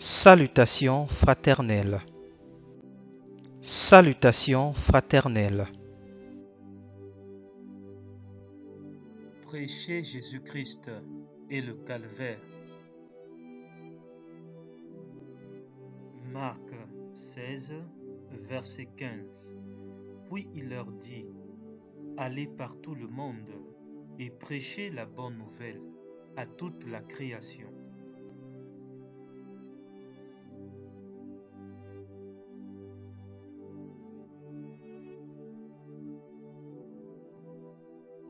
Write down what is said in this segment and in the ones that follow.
Salutations fraternelles. Salutations fraternelles. Prêchez Jésus-Christ et le calvaire. Marc 16, verset 15. Puis il leur dit, allez par tout le monde et prêchez la bonne nouvelle à toute la création.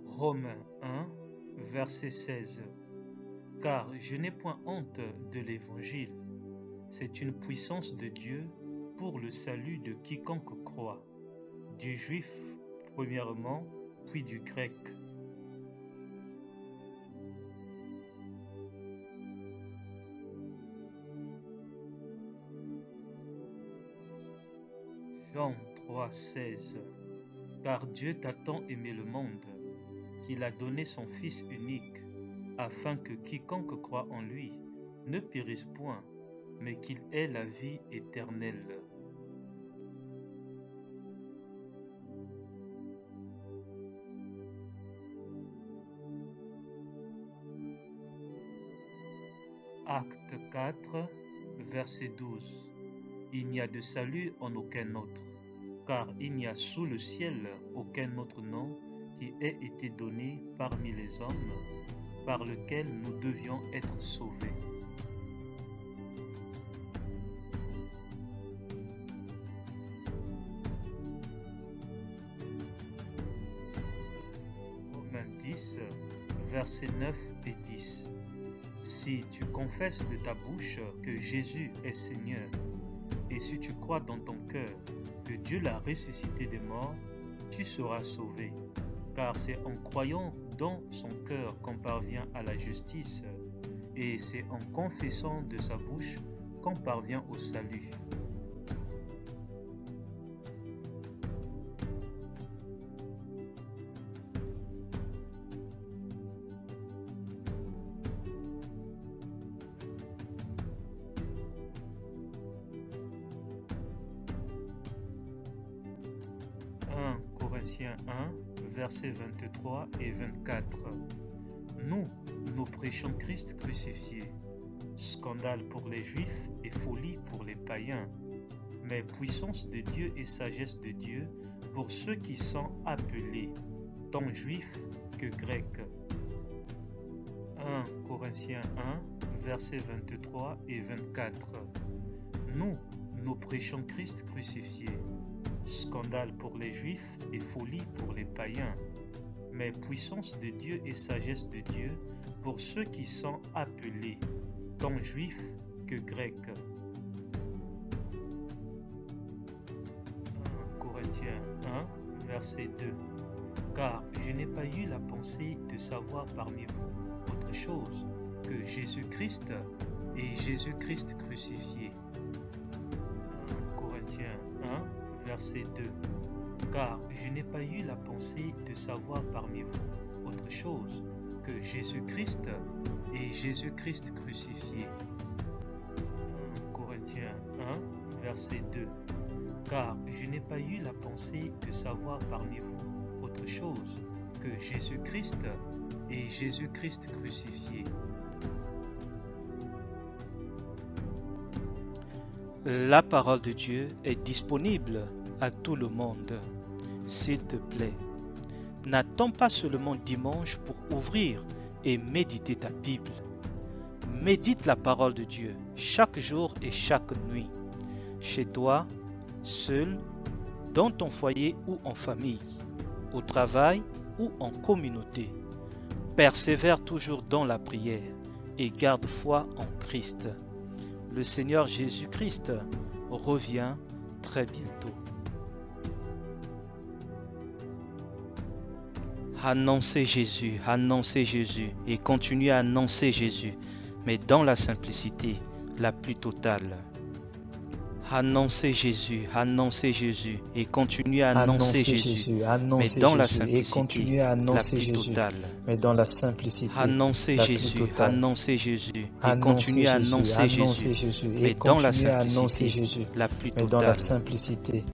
Romains 1, verset 16. Car je n'ai point honte de l'Évangile. C'est une puissance de Dieu pour le salut de quiconque croit, du juif premièrement, puis du grec. Jean 3, 16. Car Dieu a tant aimé le monde qu'il a donné son Fils unique, afin que quiconque croit en lui ne périsse point, mais qu'il ait la vie éternelle. Acte 4, verset 12. Il n'y a de salut en aucun autre, car il n'y a sous le ciel aucun autre nom qui ait été donné parmi les hommes, par lequel nous devions être sauvés. Romains 10, versets 9 et 10. Si tu confesses de ta bouche que Jésus est Seigneur, et si tu crois dans ton cœur que Dieu l'a ressuscité des morts, tu seras sauvé. Car c'est en croyant dans son cœur qu'on parvient à la justice, et c'est en confessant de sa bouche qu'on parvient au salut. Corinthiens 1, versets 23 et 24. Nous prêchons Christ crucifié, scandale pour les Juifs et folie pour les païens, mais puissance de Dieu et sagesse de Dieu pour ceux qui sont appelés, tant Juifs que Grecs. 1 Corinthiens 1, versets 23 et 24. Nous prêchons Christ crucifié, scandale pour les Juifs et folie pour les païens, mais puissance de Dieu et sagesse de Dieu pour ceux qui sont appelés, tant Juifs que Grecs. 1 Corinthiens 1, verset 2. Car je n'ai pas eu la pensée de savoir parmi vous autre chose que Jésus-Christ et Jésus-Christ crucifié. 1 Corinthiens 1, verset 2. Car je n'ai pas eu la pensée de savoir parmi vous autre chose que Jésus-Christ et Jésus-Christ crucifié. 1 Corinthiens 1, verset 2. Car je n'ai pas eu la pensée de savoir parmi vous autre chose que Jésus-Christ et Jésus-Christ crucifié. La parole de Dieu est disponible à tout le monde. S'il te plaît, n'attends pas seulement dimanche pour ouvrir et méditer ta Bible. Médite la parole de Dieu chaque jour et chaque nuit, chez toi, seul, dans ton foyer ou en famille, au travail ou en communauté. Persévère toujours dans la prière et garde foi en Christ. Le Seigneur Jésus-Christ revient très bientôt. Annoncez Jésus et continuez à annoncer Jésus, mais dans la simplicité la plus totale. Annoncer Jésus et continuer à annoncer Jésus, mais dans la simplicité la plus totale. Annoncer Jésus et continuer à annoncer Jésus, mais dans la simplicité la plus totale.